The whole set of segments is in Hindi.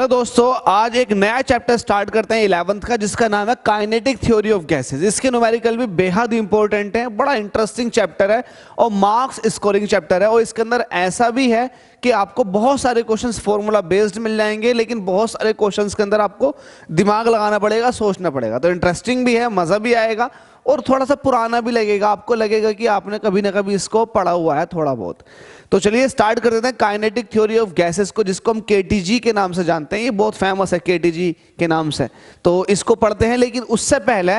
हेलो दोस्तों, आज एक नया चैप्टर स्टार्ट करते हैं 11th का, जिसका नाम है काइनेटिक थ्योरी ऑफ गैसेस। इसके न्यूमेरिकल भी बेहद इंपॉर्टेंट है, बड़ा इंटरेस्टिंग चैप्टर है और मार्क्स स्कोरिंग चैप्टर है। और इसके अंदर ऐसा भी है कि आपको बहुत सारे क्वेश्चंस फॉर्मूला बेस्ड मिल जाएंगे, लेकिन बहुत सारे क्वेश्चंस के अंदर आपको दिमाग लगाना पड़ेगा, सोचना पड़ेगा। तो इंटरेस्टिंग भी है, मजा भी आएगा और थोड़ा सा पुराना भी लगेगा। आपको लगेगा कि आपने कभी ना कभी इसको पढ़ा हुआ है थोड़ा बहुत। तो चलिए स्टार्ट कर देते हैं काइनेटिक थ्योरी ऑफ गैसेस को, जिसको हम केटीजी के नाम से जानते हैं। ये बहुत फेमस है केटीजी के नाम से, तो इसको पढ़ते हैं। लेकिन उससे पहले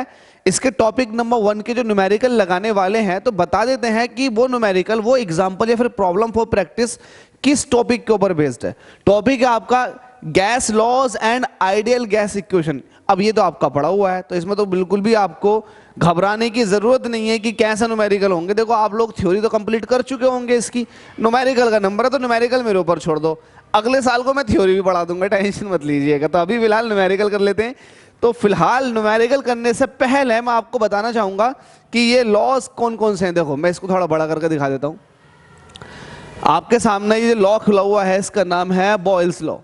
इसके टॉपिक नंबर 1 के जो न्यूमेरिकल लगाने वाले हैं, तो बता देते हैं कि वो न्यूमेरिकल, वो एग्जाम्पल या फिर प्रॉब्लम फॉर प्रैक्टिस किस टॉपिक के ऊपर बेस्ड है। टॉपिक है आपका gas laws and ideal gas equation. अब ये तो आपका पढ़ा हुआ है, तो इसमें तो बिल्कुल भी आपको घबराने की जरूरत नहीं है कि कैसा न्यूमेरिकल होंगे। देखो, आप लोग थ्योरी तो कंप्लीट कर चुके होंगे, इसकी न्यूमेरिकल का नंबर है, तो न्यूमेरिकल मेरे ऊपर छोड़ दो। अगले साल को मैं थ्योरी भी पढ़ा दूंगा, टेंशन मत लीजिएगा। तो अभी फिलहाल न्यूमेरिकल कर लेते हैं। तो फिलहाल न्यूमेरिकल करने से पहले मैं आपको बताना चाहूंगा कि ये लॉज कौन कौन से हैं। देखो, मैं इसको थोड़ा बड़ा करके दिखा देता हूं आपके सामने। ये लॉ खुला हुआ है, इसका नाम है बॉयल्स लॉ।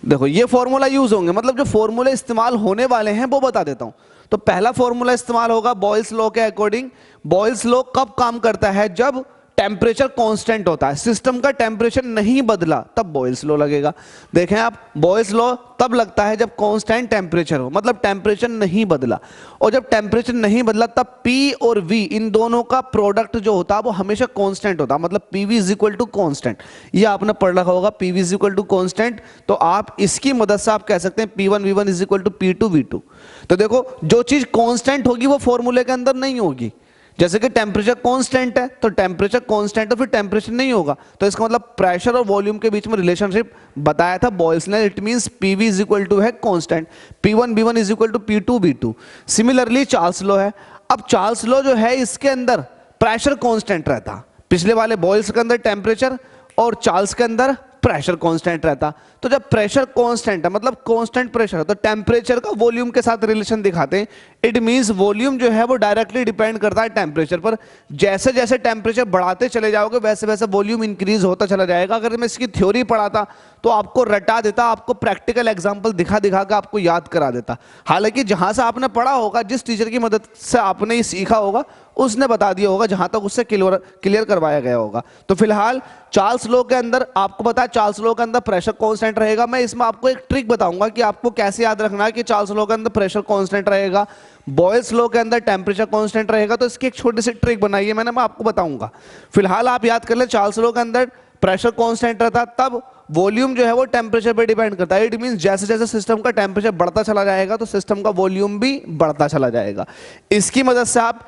देखो, ये फॉर्मूला यूज होंगे, मतलब जो फॉर्मूले इस्तेमाल होने वाले हैं वो बता देता हूं। तो पहला फॉर्मूला इस्तेमाल होगा बॉयल्स लॉ के अकॉर्डिंग। बॉयल्स लॉ कब काम करता है? जब टेम्परेचर कांस्टेंट होता है, सिस्टम का टेम्परेचर नहीं बदला, तब बॉयल्स लॉ लगेगा। देखें आप, बॉयल्स लॉ तब लगता है जब कांस्टेंट टेम्परेचर हो, मतलब टेम्परेचर नहीं बदला। और जब टेम्परेचर नहीं बदला, तब P और V इन दोनों का प्रोडक्ट जो होता है वो हमेशा कांस्टेंट होता है, मतलब PV is equal to constant. ये आपने पढ़ रखा होगा, PV is equal to constant. तो आप इसकी मदद से आप कह सकते हैं P1 V1 is equal to P2 V2। तो देखो, जो चीज कांस्टेंट होगी वो फॉर्मूले के अंदर नहीं होगी। जैसे कि टेम्परेचर कांस्टेंट है, तो टेम्परेचर कांस्टेंट है, फिर टेम्परेचर नहीं होगा। तो इसका मतलब प्रेशर और वॉल्यूम के बीच में रिलेशनशिप बताया था बॉयल्स ने। It means PV is equal to है constant, P1 V1 is equal to P2 V2। Similarly Charles law है। अब चार्ल्स लॉ जो है, इसके अंदर प्रेशर कांस्टेंट रहता। पिछले वाले बॉयल्स के अंदर टेम्परेचर और चार्ल्स के अंदर प्रेशर कांस्टेंट रहता। तो जब प्रेशर कांस्टेंट है, मतलब कांस्टेंट प्रेशर है, तो टेम्परेचर का वॉल्यूम के साथ रिलेशन दिखाते हैं। इट मींस वॉल्यूम जो है वो डायरेक्टली डिपेंड करता है टेम्परेचर पर। जैसे जैसे टेम्परेचर बढ़ाते चले जाओगे, वैसे वैसे वॉल्यूम इंक्रीज होता चला जाएगा। अगर मैं इसकी थ्योरी पढ़ाता तो आपको रटा देता, आपको प्रैक्टिकल एग्जाम्पल दिखा दिखा कर आपको याद करा देता। हालांकि जहां से आपने पढ़ा होगा, जिस टीचर की मदद से आपने ये सीखा होगा, उसने बता दिया होगा, जहां तक उससे क्लियर करवाया गया होगा। तो फिलहाल चार्ल्स लॉ के अंदर आपको पता है, चार्ल्स लॉ के अंदर प्रेशर कांस्टेंट रहेगा। मैं इसमें आपको एक ट्रिक बताऊंगा कि आपको कैसे याद रखना है कि चार्ल्स लॉ के अंदर प्रेशर कांस्टेंट रहेगा, बॉयल्स लॉ के अंदर टेम्परेचर कांस्टेंट रहेगा। तो इसकी एक छोटी सी ट्रिक बनाई है मैंने, मैं आपको बताऊंगा। फिलहाल आप याद कर ले, चार्ल्स लॉ के अंदर प्रेशर कांस्टेंट रहता, तब वॉल्यूम जो है वो टेम्परेचर पे डिपेंड करता है। इट मींस जैसे जैसे सिस्टम का टेम्परेचर बढ़ता चला जाएगा, तो सिस्टम का वॉल्यूम भी बढ़ता चला जाएगा। इसकी मदद से आप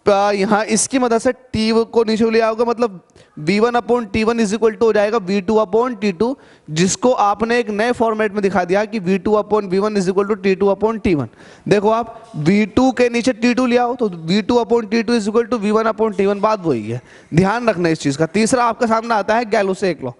यहाँ इसकी मदद से T को नीचे ले आओगे, मतलब V1 upon T1 is equal to हो जाएगा V2 अपॉन T2, जिसको आपने एक नए फॉर्मेट में दिखा दिया कि V2 upon V1 is equal to T2 upon T1। देखो, आप V2 के नीचे T2 ले आओ, तो V2 upon T2 is equal to V1 upon T1। बात वही है, ध्यान रखना इस चीज का। तीसरा आपके सामने आता है गैलो-सेक लॉ।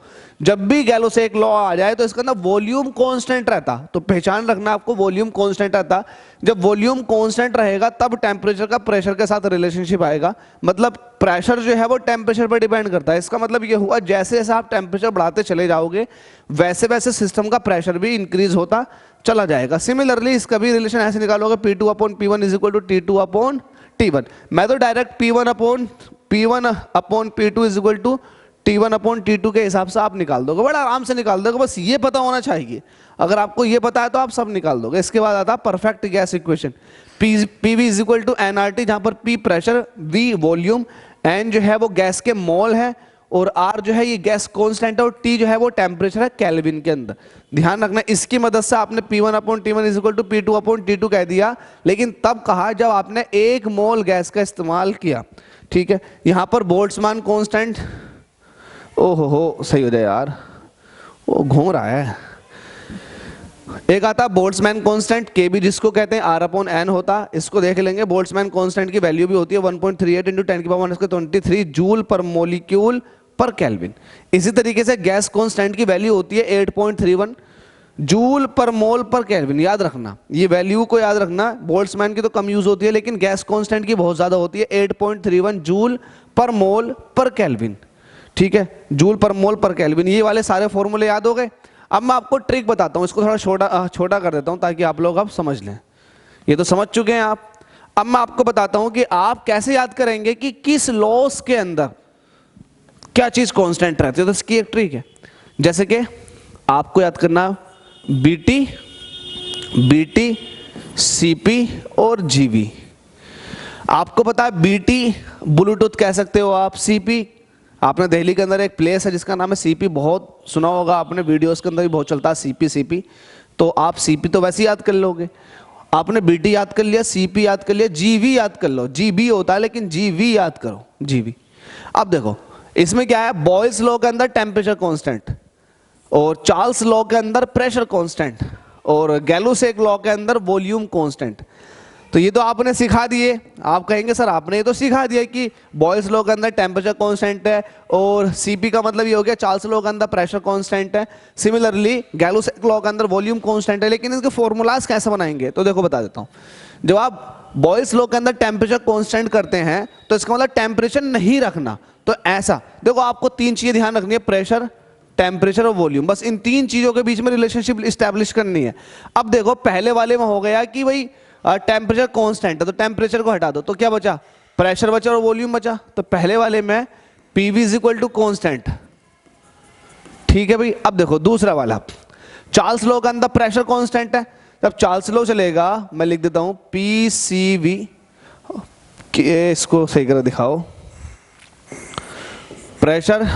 जब भी गैलो-सेक लॉ आ जाए, तो इसका ना वॉल्यूम कांस्टेंट रहता। तो पहचान रखना आपको, वॉल्यूम कांस्टेंट रहता। जब वॉल्यूम कांस्टेंट रहेगा, तब टेम्परेचर का प्रेशर के साथ रिलेशनशिप आएगा। मतलब प्रेशर जो है वो टेम्परेचर पर डिपेंड करता है। इसका मतलब ये हुआ, जैसे जैसे आप टेम्परेचर बढ़ाते चले जाओगे, वैसे वैसे सिस्टम का प्रेशर भी इंक्रीज होता चला जाएगा। सिमिलरली इसका भी रिलेशन ऐसे निकालोगे, P2 upon P1 is equal to T2 upon T1। मैं तो direct P1 upon P2 is equal to T1 upon T2 के हिसाब से आप निकाल दोगे, बड़ा आराम से निकाल दोगे। बस ये पता होना चाहिए। अगर आपको ये पता है तो आप सब निकाल दोगे। इसके बाद आता है perfect gas equation. PV is equal to nRT, जहां पर P pressure, V volume, N जो है वो गैस के मोल है, और R जो है ये गैस कांस्टेंट है, और T जो है वो टेम्परेचर है केल्विन के अंदर। ध्यान रखना, इसकी मदद से आपने P1 upon T1 is equal to P2 upon T2 कह दिया, लेकिन तब कहा जब आपने 1 मोल गैस का इस्तेमाल किया। ठीक है, यहां पर बोल्ट्जमान कांस्टेंट, ओहो हो, सही हो जाए यार, वो घूम रहा है। एक आता बोल्ट्जमान कांस्टेंट KB, जिसको कहते हैं R अपॉन N होता। इसको देख लेंगे। बोल्ट्जमान कांस्टेंट की वैल्यू भी होती है 1.38 इंटू 10⁻⁻23 जूल पर मोलिक्यूल पर केल्विन। इसी तरीके से गैस कांस्टेंट की वैल्यू होती है 8.31 जूल पर मोल पर केल्विन। याद रखना, ये वैल्यू को याद रखना। बोल्ट्जमान की तो कम यूज होती है, लेकिन गैस कांस्टेंट की बहुत ज्यादा होती है, 8.31 जूल पर मोल पर केल्विन। ठीक है, जूल पर मोल पर केल्विन। ये वाले सारे फॉर्मूले याद हो गए। अब मैं आपको ट्रिक बताता हूँ, इसको थोड़ा छोटा छोटा कर देता हूँ ताकि आप लोग अब समझ लें। ये तो समझ चुके हैं आप। अब मैं आपको बताता हूँ कि आप कैसे याद करेंगे कि किस लॉस के अंदर क्या चीज कांस्टेंट रहती है। तो इसकी एक ट्रिक है, जैसे कि आपको याद करना बीटी, बीटी, सीपी और जीवी। आपको पता है बीटी ब्लूटूथ कह सकते हो आप, सीपी आपने दिल्ली के अंदर एक प्लेस है जिसका नाम है सीपी, बहुत सुना होगा आपने, वीडियोस के अंदर भी बहुत चलता है सीपी सीपी। तो आप सीपी तो वैसे ही याद कर लोगे, आपने बीटी याद कर लिया, सीपी याद कर लिया, जीवी याद कर लो। जीबी होता है लेकिन जीवी याद करो, जीवी। अब देखो इसमें क्या है, बॉयल्स लॉ के अंदर टेम्परेचर कांस्टेंट, और चार्ल्स लॉ के अंदर प्रेशर कांस्टेंट, और गैलुसेक लॉ के अंदर वॉल्यूम कांस्टेंट। तो ये तो आपने सिखा दिए। आप कहेंगे सर आपने ये तो सिखा दिया कि बॉयल्स लॉ के अंदर टेम्परेचर कांस्टेंट है, और सीपी का मतलब ये हो गया चार्ल्स लॉ के अंदर प्रेशर कांस्टेंट है, सिमिलरली गैलुसेक लॉ के अंदर वॉल्यूम कांस्टेंट है। लेकिन इसके फॉर्मूलाज कैसे बनाएंगे, तो देखो बता देता हूँ। जब आप बॉयल्स लॉ के अंदर टेम्परेचर कांस्टेंट करते हैं तो इसका मतलब टेम्परेचर नहीं रखना। तो ऐसा देखो, आपको तीन चीजें ध्यान रखनी है, प्रेशर, टेम्परेचर और वॉल्यूम, बस इन तीन चीजों के बीच में रिलेशनशिप स्टैब्लिश करनी है। अब देखो पहले वाले में हो गया कि भाई टेम्परेचर कांस्टेंट है, तो टेम्परेचर को हटा दो तो क्या बचा, प्रेशर बचा और वॉल्यूम बचा। तो पहले वाले में PV is equal to constant, ठीक है भाई। अब देखो दूसरा वाला, चार्ल्स लॉ के अंदर प्रेशर कांस्टेंट है, तब चार्ल्स लॉ चलेगा, मैं लिख देता हूं पी सी वी, इसको सही कर दिखाओ, प्रेशर,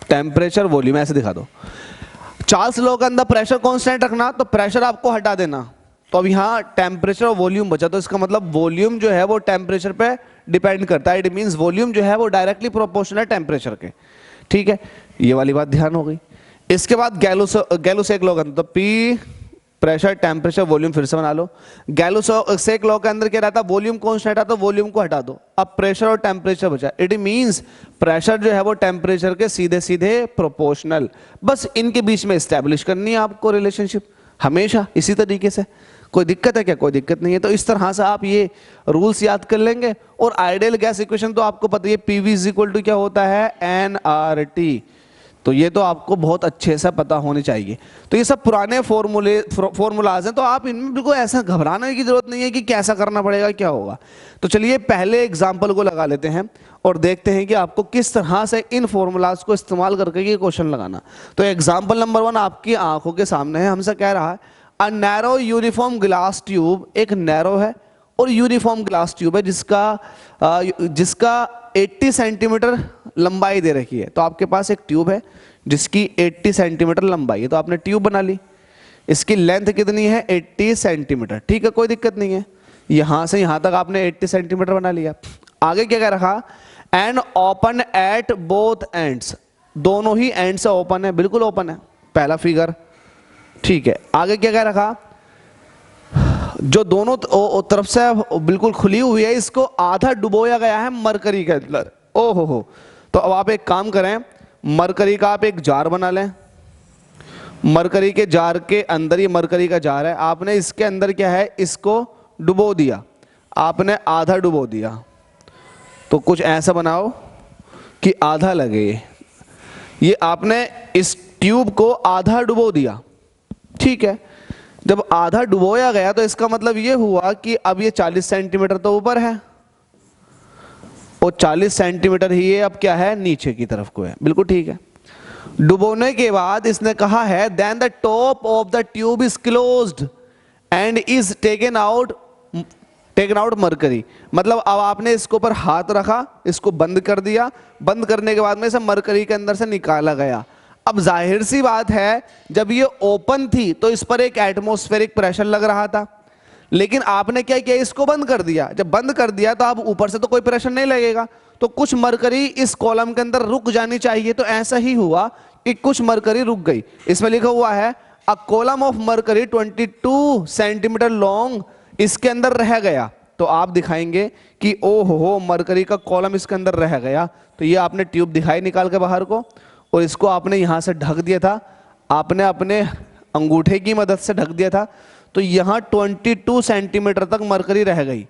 टेम्परेचर, वॉल्यूम ऐसे दिखा दो। चार्ल्स लॉ के अंदर प्रेशर कांस्टेंट रखना, तो प्रेशर आपको हटा देना, तो अब यहाँ टेम्परेचर और वॉल्यूम बचा। तो इसका मतलब वॉल्यूम जो है वो टेम्परेचर पे डिपेंड करता है, इट मींस वॉल्यूम जो है वो डायरेक्टली प्रोपोर्शनल है टेम्परेचर के, ठीक है। ये वाली बात ध्यान हो गई। इसके बाद गैलुसेक लॉ के अंदर, तो पी प्रेशर, टेम्परेचर, वॉल्यूम फिर से बना लो। गैलुसेक लॉ के अंदर क्या रहता है, वॉल्यूम कांस्टेंट है, तो वॉल्यूम को हटा दो, अब प्रेशर और टेम्परेचर बचा। इट मींस प्रेशर जो है वो टेम्परेचर के सीधे सीधे प्रोपोर्शनल। बस इनके बीच में एस्टैब्लिश करनी है आपको रिलेशनशिप, हमेशा इसी तरीके से। कोई दिक्कत है क्या, कोई दिक्कत नहीं है। तो इस तरह से आप ये रूल्स याद कर लेंगे। और आइडियल गैस इक्वेशन तो आपको पता है, पीवी इज इक्वल टू क्या होता है, एनआरटी। तो ये तो आपको बहुत अच्छे से पता होनी चाहिए। तो ये सब पुराने फॉर्मूलाज हैं, तो आप इनमें बिल्कुल ऐसा घबराने की जरूरत नहीं है कि कैसा करना पड़ेगा, क्या होगा। तो चलिए पहले एग्जाम्पल को लगा लेते हैं और देखते हैं कि आपको किस तरह से इन फॉर्मूलाज को इस्तेमाल करके ये क्वेश्चन लगाना। तो एग्जाम्पल नंबर 1 आपकी आंखों के सामने है। हमसे कह रहा है a narrow uniform glass tube, एक नैरो है और यूनिफॉर्म ग्लास ट्यूब है जिसका 80 सेंटीमीटर लंबाई दे रखी है। तो आपके पास एक ट्यूब है जिसकी 80 सेंटीमीटर लंबाई है, तो आपने ट्यूब बना ली। इसकी लेंथ कितनी है, 80 सेंटीमीटर, ठीक है, कोई दिक्कत नहीं है। यहां से यहां तक आपने 80 सेंटीमीटर बना लिया। आगे क्या कह रखा, and open at both ends, दोनों ही एंड से ओपन है, बिल्कुल ओपन है, पहला फिगर, ठीक है। आगे क्या कह रखा, जो दोनों तरफ से बिल्कुल खुली हुई है, इसको आधा डुबोया गया है मरकरी के अंदर। ओहो हो, तो अब आप एक काम करें, मरकरी का आप एक जार बना लें। मरकरी के जार के अंदर, ये मरकरी का जार है, आपने इसके अंदर क्या है, इसको डुबो दिया, आपने आधा डुबो दिया। तो कुछ ऐसा बनाओ कि आधा लगे। ये आपने इस ट्यूब को आधा डुबो दिया, ठीक है। जब आधा डुबोया गया तो इसका मतलब ये हुआ कि अब ये 40 सेंटीमीटर तो ऊपर है और 40 सेंटीमीटर ही ये अब क्या है, नीचे की तरफ को है, बिल्कुल ठीक है। डुबोने के बाद इसने कहा है then the top of the tube is closed and is taken out mercury. मतलब अब आपने इसके ऊपर हाथ रखा, इसको बंद कर दिया, बंद करने के बाद में इसे मरकरी के अंदर से निकाला गया। अब जाहिर सी बात है, जब ये ओपन थी तो इस पर एक एटमॉस्फेरिक प्रेशर लग रहा था, लेकिन आपने क्या किया, इसको बंद कर दिया। जब बंद कर दिया तो अब ऊपर से तो कोई प्रेशर नहीं लगेगा, तो कुछ मरकरी इस कॉलम के अंदर रुक जानी चाहिए। तो ऐसा ही हुआ कि कुछ मरकरी रुक गई। इसमें लिखा हुआ है a column of mercury 22 centimetre long इसके अंदर रह गया। तो आप दिखाएंगे कि ओ हो मरकरी का कॉलम इसके अंदर रह गया। तो ये आपने ट्यूब दिखाई निकाल के बाहर को, और इसको आपने यहां से ढक दिया था, आपने अपने अंगूठे की मदद से ढक दिया था। तो यहां 22 सेंटीमीटर तक मरकरी रह गई,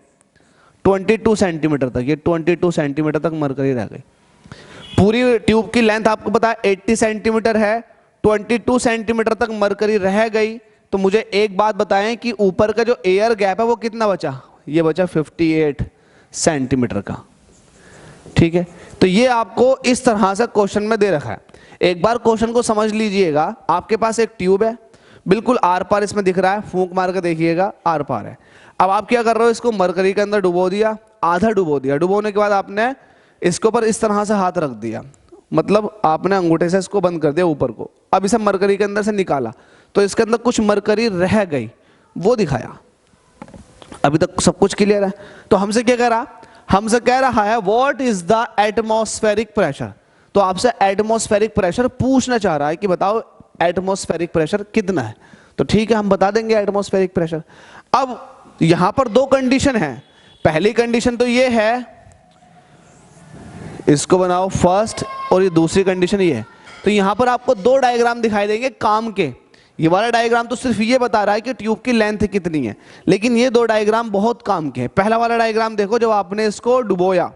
22 सेंटीमीटर तक, ये 22 सेंटीमीटर तक मरकरी रह गई। पूरी ट्यूब की लेंथ आपको पता है 80 सेंटीमीटर है, 22 सेंटीमीटर तक मरकरी रह गई, तो मुझे एक बात बताएं कि ऊपर का जो एयर गैप है वो कितना बचा, ये बचा 58 सेंटीमीटर का। ठीक है, तो ये आपको इस तरह से क्वेश्चन में दे रखा है। एक बार क्वेश्चन को समझ लीजिएगा। आपके पास एक ट्यूब है, बिल्कुल आर पार इसमें दिख रहा है, फूंक मार कर देखिएगा आर पार है। अब आप क्या कर रहे हो, इसको मरकरी के अंदर डुबो दिया, आधा डुबो दिया। डुबोने के बाद आपने इसके ऊपर इस तरह से हाथ रख दिया, मतलब आपने अंगूठे से इसको बंद कर दिया ऊपर को। अब इसे मरकरी के अंदर से निकाला तो इसके अंदर कुछ मरकरी रह गई, वो दिखाया। अभी तक सब कुछ क्लियर है। तो हमसे क्या कह रहा, हमसे कह रहा है what is the atmospheric pressure. तो आपसे एटमॉस्फेरिक प्रेशर पूछना चाह रहा है कि बताओ एटमॉस्फेरिक प्रेशर कितना है। तो ठीक है, हम बता देंगे एटमॉस्फेरिक प्रेशर। अब यहां पर दो कंडीशन है। पहली कंडीशन तो ये है, इसको बनाओ फर्स्ट, और ये दूसरी कंडीशन ये है। तो यहां पर आपको दो डायग्राम दिखाई देंगे काम के। ये वाला डायग्राम तो सिर्फ ये बता रहा है कि ट्यूब की लेंथ कितनी है, लेकिन ये दो डायग्राम बहुत काम के हैं। पहला वाला डायग्राम देखो, जब आपने इसको डुबोया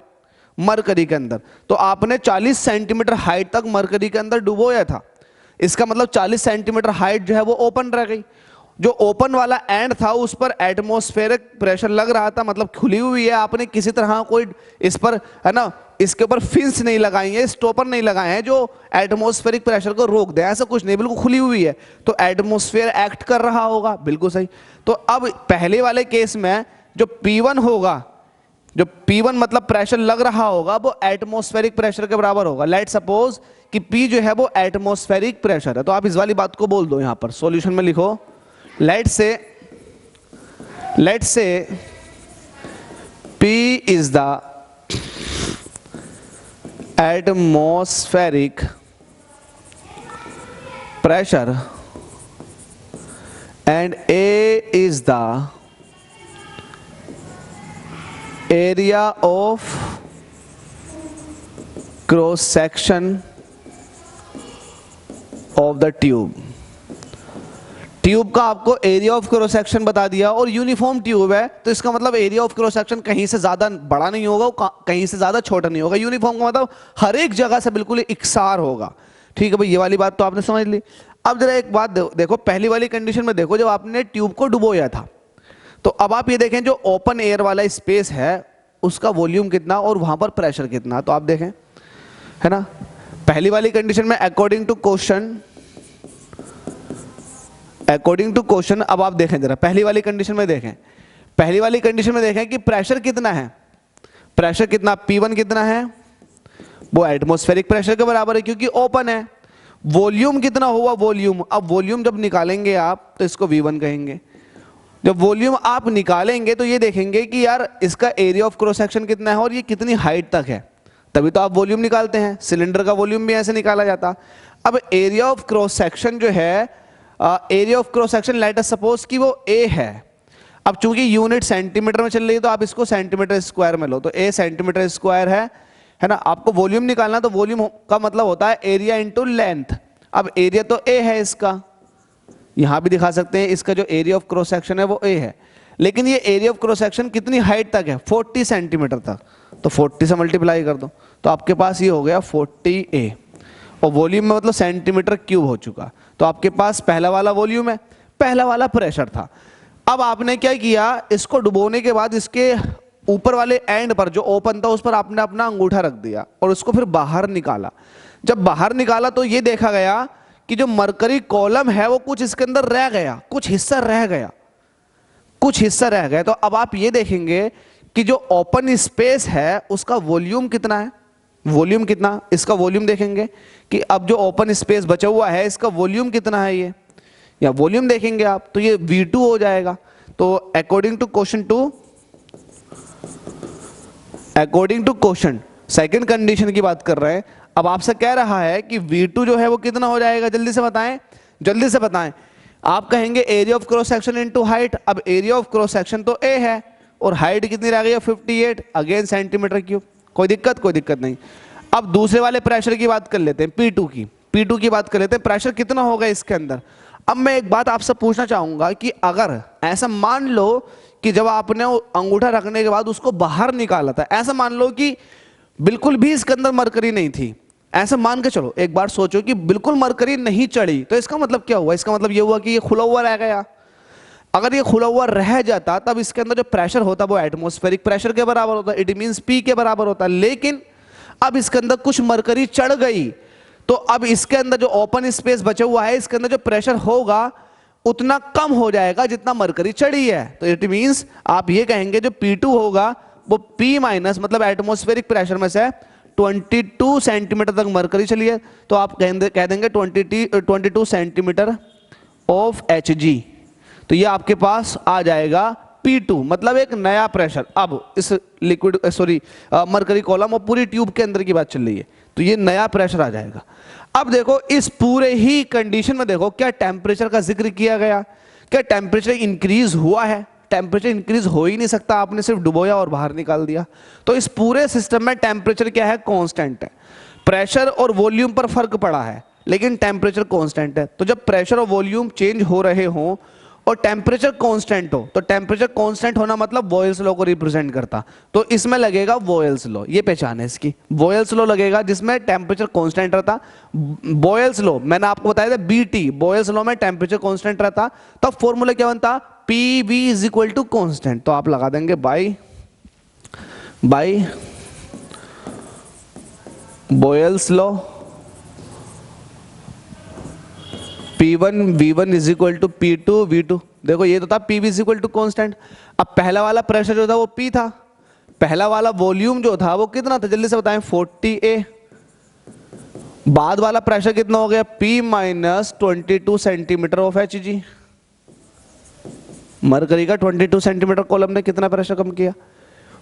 मरकरी के अंदर, तो आपने 40 सेंटीमीटर हाइट तक मरकरी के अंदर डुबोया था। इसका मतलब 40 सेंटीमीटर हाइट जो है वो ओपन रह गई। जो ओपन वाला एंड था उस पर एटमॉस्फेरिक प्रेशर लग रहा था, मतलब खुली हुई है। आपने किसी तरह कोई इस पर, है ना, इसके ऊपर फिंस नहीं लगाई है, स्टॉपर नहीं लगाए हैं जो एटमॉस्फेरिक प्रेशर को रोक दे, ऐसा कुछ नहीं, बिल्कुल खुली हुई है। तो एटमॉस्फेयर एक्ट कर रहा होगा, बिल्कुल सही। तो अब पहले वाले केस में जो P1 होगा, जो P1 मतलब प्रेशर लग रहा होगा, वो एटमॉस्फेरिक प्रेशर के बराबर होगा। लेट सपोज कि P जो है वो एटमॉस्फेरिक प्रेशर है। तो आप इस वाली बात को बोल दो, यहां पर सॉल्यूशन में लिखो, लेट से P is the atmospheric pressure and A is the area of cross section of the tube। Tube का आपको एरिया ऑफ क्रॉस सेक्शन बता दिया, और यूनिफॉर्म ट्यूब है तो इसका मतलब एरिया ऑफ क्रॉस सेक्शन कहीं से ज्यादा बड़ा नहीं होगा, कहीं से ज्यादा छोटा नहीं होगा। यूनिफॉर्म का मतलब हर एक जगह से बिल्कुल इकसार होगा। ठीक है भाई, ये वाली बात तो आपने समझ ली। अब जरा एक बात देखो, पहली वाली कंडीशन में देखो, जब आपने ट्यूब को डुबोया था, तो अब आप ये देखें, जो ओपन एयर वाला स्पेस है उसका वॉल्यूम कितना और वहां पर प्रेशर कितना। तो आप देखें, है ना, पहली वाली कंडीशन में अकॉर्डिंग टू क्वेश्चन, अब आप देखें जरा पहली वाली कंडीशन में देखें, पहली वाली कंडीशन में देखें कि प्रेशर कितना है, प्रेशर कितना, P1 कितना है, वो एटमॉस्फेरिक प्रेशर के बराबर है क्योंकि ओपन है। वॉल्यूम कितना हुआ, वॉल्यूम, अब वॉल्यूम जब निकालेंगे आप तो इसको V1 कहेंगे। जब वॉल्यूम आप निकालेंगे तो ये देखेंगे कि यार इसका एरिया ऑफ क्रॉस सेक्शन कितना है और ये कितनी हाइट तक है, तभी तो आप वॉल्यूम निकालते हैं। सिलेंडर का वॉल्यूम भी ऐसे निकाला जाता। अब एरिया ऑफ क्रॉस सेक्शन जो है, area of cross section let us suppose कि वो A है। अब चूंकि यूनिट सेंटीमीटर में चल रही है तो आप इसको सेंटीमीटर स्क्वायर में लो, तो A सेंटीमीटर स्क्वायर है ना। आपको वॉल्यूम निकालना, तो वॉल्यूम का मतलब होता है एरिया इंटू लेंथ। अब एरिया तो A है इसका, यहां भी दिखा सकते हैं, इसका जो एरिया ऑफ क्रॉस सेक्शन है वो A है, लेकिन ये एरिया ऑफ क्रॉस सेक्शन कितनी हाइट तक है, 40 सेंटीमीटर तक। तो 40 से मल्टीप्लाई कर दो तो आपके पास ये हो गया 40A, और वॉल्यूम में मतलब सेंटीमीटर क्यूब हो चुका। तो आपके पास पहला वाला वॉल्यूम है, पहला वाला प्रेशर था। अब आपने क्या किया, इसको डुबोने के बाद इसके ऊपर वाले एंड पर जो ओपन था उस पर आपने अपना अंगूठा रख दिया और उसको फिर बाहर निकाला। जब बाहर निकाला तो ये देखा गया कि जो मरकरी कॉलम है वो कुछ इसके अंदर रह गया, कुछ हिस्सा रह गया, कुछ हिस्सा रह गया। तो अब आप ये देखेंगे कि जो ओपन स्पेस है उसका वॉल्यूम कितना है, वॉल्यूम कितना, इसका वॉल्यूम देखेंगे कि अब जो ओपन स्पेस बचा हुआ है इसका वॉल्यूम कितना है, ये या वॉल्यूम देखेंगे आप तो ये V2 हो जाएगा। तो according to question second condition की बात कर रहे हैं। अब आपसे कह रहा है कि V2 जो है वो कितना हो जाएगा, जल्दी से बताएं, जल्दी से बताएं। आप कहेंगे area of cross section into height. अब एरिया ऑफ क्रॉस सेक्शन तो A है और हाइट कितनी रह गई है 58, अगेन सेंटीमीटर क्यूब। कोई दिक्कत नहीं। अब दूसरे वाले प्रेशर की बात कर लेते हैं, P2 की बात कर लेते हैं। प्रेशर कितना होगा इसके अंदर। अब मैं एक बात आपसे पूछना चाहूंगा कि अगर ऐसा मान लो कि जब आपने अंगूठा रखने के बाद उसको बाहर निकाला था, ऐसा मान लो कि बिल्कुल भी इसके अंदर मरकरी नहीं थी, ऐसे मान के चलो, एक बार सोचो कि बिल्कुल मरकरी नहीं चढ़ी, तो इसका मतलब क्या हुआ? इसका मतलब ये हुआ कि ये खुला हुआ रह गया। अगर ये खुला हुआ रह जाता तब इसके अंदर जो प्रेशर होता वो एटमॉस्फेरिक प्रेशर के बराबर होता, इट मींस पी के बराबर होता। लेकिन अब इसके अंदर कुछ मरकरी चढ़ गई, तो अब इसके अंदर जो ओपन स्पेस बचा हुआ है, इसके अंदर जो प्रेशर होगा उतना कम हो जाएगा जितना मरकरी चढ़ी है। तो इट मींस आप ये कहेंगे जो P2 होगा वो P माइनस मतलब एटमॉस्फेरिक प्रेशर में से 22 सेंटीमीटर तक मरकरी चली है, तो आप कह देंगे 22 सेंटीमीटर ऑफ Hg। तो ये आपके पास आ जाएगा P2, मतलब एक नया प्रेशर। अब इस लिक्विड मरकरी कॉलम और पूरी ट्यूब के अंदर की बात चल रही है, तो ये नया प्रेशर आ जाएगा। अब देखो इस पूरे ही कंडीशन में देखो क्या टेम्परेचर का जिक्र किया गया, क्या टेम्परेचर इंक्रीज हुआ है? टेम्परेचर इंक्रीज हो ही नहीं सकता, आपने सिर्फ डुबोया और बाहर निकाल दिया। तो इस पूरे सिस्टम में टेम्परेचर क्या है? कांस्टेंट है। प्रेशर और वॉल्यूम पर फर्क पड़ा है लेकिन टेम्परेचर कांस्टेंट है। तो जब प्रेशर और वॉल्यूम चेंज हो रहे हों और टेम्परेचर कांस्टेंट हो, तो टेम्परेचर कांस्टेंट होना मतलब बॉयल्स लॉ को रिप्रेजेंट करता, तो इसमें लगेगा बॉयल्स लॉ। ये पहचान है इसकी, बॉयल्स लॉ लगेगा जिसमें टेम्परेचर कांस्टेंट रहता। बॉयल्स लॉ मैंने आपको बताया था बीटी, बॉयल्स लॉ में टेम्परेचर कांस्टेंट रहता, तब फॉर्मूला क्या बनता? PV is equal to constant. तो आप लगा देंगे by Boyle's law P1 V1 is equal to P2 V2। देखो ये तो था PV is equal to constant. अब पहला वाला प्रेशर जो था वो P था, पहला वाला वॉल्यूम जो था वो कितना था? जल्दी से बताएं, 40A। बाद वाला प्रेशर कितना हो गया? P minus 22 centimetre of Hg। Mercury का 22 सेंटीमीटर कॉलम ने कितना प्रेशर कम किया?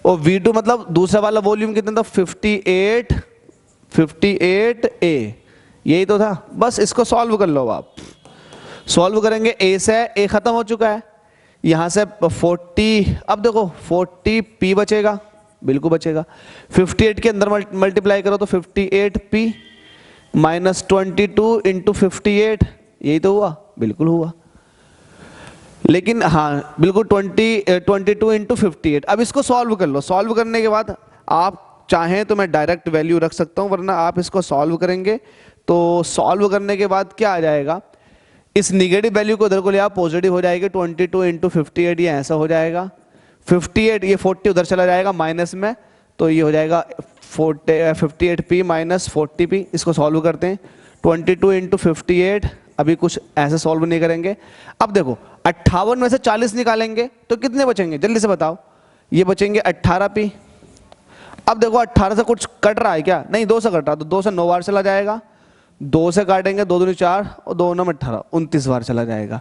और V2 मतलब दूसरा वाला वॉल्यूम कितना था? 58A। यही तो था। बस इसको सॉल्व कर लो। आप सॉल्व करेंगे, A से A खत्म हो चुका है, यहां से 40, अब देखो 40P बचेगा, बिल्कुल बचेगा। 58 के अंदर मल्टीप्लाई करो तो 58P माइनस 22 इंटू 58, यही तो हुआ, बिल्कुल हुआ। लेकिन हाँ बिल्कुल 22 इंटू 58। अब इसको सॉल्व कर लो। सॉल्व करने के बाद आप चाहें तो मैं डायरेक्ट वैल्यू रख सकता हूं, वरना आप इसको सॉल्व करेंगे तो सॉल्व करने के बाद क्या आ जाएगा? इस निगेटिव वैल्यू को उधर को ले आओ, पॉजिटिव हो जाएगी। 22 इंटू 58 ये ऐसा हो जाएगा, 58 ये 40 उधर चला जाएगा माइनस में, तो ये हो जाएगा 58P माइनस 40P। इसको सॉल्व करते हैं, 22 इंटू 58। अभी कुछ ऐसे सॉल्व नहीं करेंगे। अब देखो 58 में से 40 निकालेंगे तो कितने बचेंगे? जल्दी से बताओ। ये बचेंगे 18P। अब देखो 18 से कुछ कट रहा है क्या? नहीं, 2 से कट रहा, तो 2 से 9 बार चला जाएगा। 2 से काटेंगे, 2 दूनी 4 और 2 9 18, 29 बार चला जाएगा।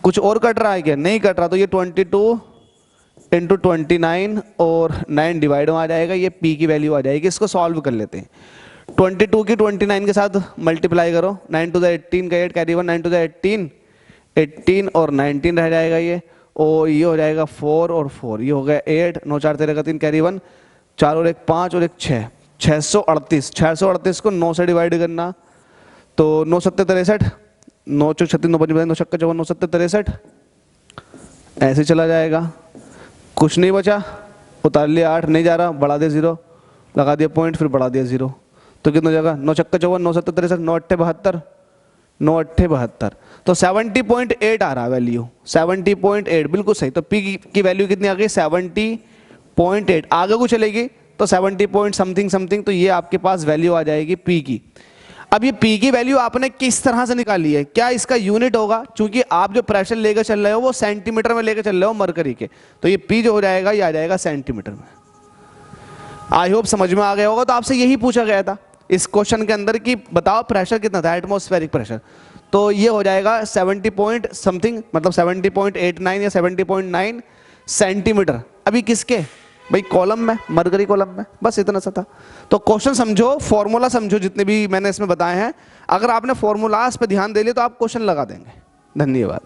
कुछ और कट रहा है क्या? नहीं कट रहा, तो ये 22 इंटू 29 और 9 डिवाइड में आ जाएगा, ये P की वैल्यू आ जाएगी। इसको सॉल्व कर लेते हैं। 22 की 29 के साथ मल्टीप्लाई करो, 9 टू द 18 का 8 कैरी 1, 9 टू द 18 और 19 रह जाएगा ये, और ये हो जाएगा 4 और 4, ये हो गया 8, 9 4 13 का 3 कैरी 1, 4 और 1 5 और 1 6, 638 को 9 से डिवाइड करना, तो 9 7 63, 9 चौक 36, 9 5 9 छक्का 54, 9 7 63, ऐसे चला जाएगा। कुछ नहीं बचा, उतार लिया 8, नहीं जा रहा, बढ़ा दिया 0, लगा दिया पॉइंट, फिर बढ़ा दिया 0, तो कितना हो जाएगा? 9 छक्का 54, 9 7 63, 9 8 72, 9 8 72, तो 70.8 आ रहा वैल्यू, 70.8 बिल्कुल सही। तो P की वैल्यू कितनी आ गई? 70.8। आगे को चलेगी तो 70 पॉइंट समथिंग, तो ये आपके पास वैल्यू आ जाएगी P की। अब ये P की वैल्यू आपने किस तरह से निकाली है? क्या इसका यूनिट होगा? क्योंकि आप जो प्रेशर लेकर चल रहे हो वो सेंटीमीटर में लेकर चल रहे हो मरकरी के, तो ये P जो हो जाएगा ये आ जाएगा सेंटीमीटर में। आई होप समझ में आ गया होगा। तो आपसे यही पूछा गया था इस क्वेश्चन के अंदर कि बताओ प्रेशर कितना था, एटमॉस्फेरिक प्रेशर, तो ये हो जाएगा 70 पॉइंट समथिंग, मतलब 70.89 या 70.9 सेंटीमीटर। अभी किसके भाई? कॉलम में, मरकरी कॉलम में। बस इतना सा था। तो क्वेश्चन समझो, फॉर्मूला समझो, जितने भी मैंने इसमें बताए हैं। अगर आपने फॉर्मूलाज पे ध्यान दे लिया तो आप क्वेश्चन लगा देंगे। धन्यवाद।